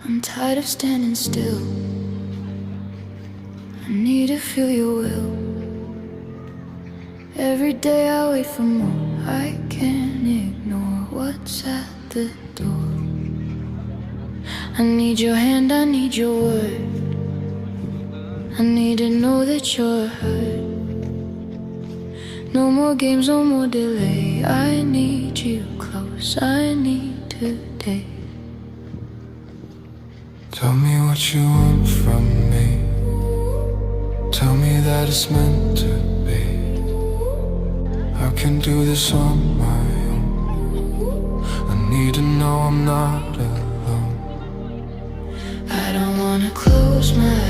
I'm tired of standing still. I need to feel your will. Every day I wait for more. I can't ignore what's at the door. I need your hand, I need your word. I need to know that you're hurt. No more games, no more delay. I need you close, I need today. Tell me what you want from me. Tell me that it's meant to be. I can do this on my own. I need to know I'm not alone. I don't wanna close my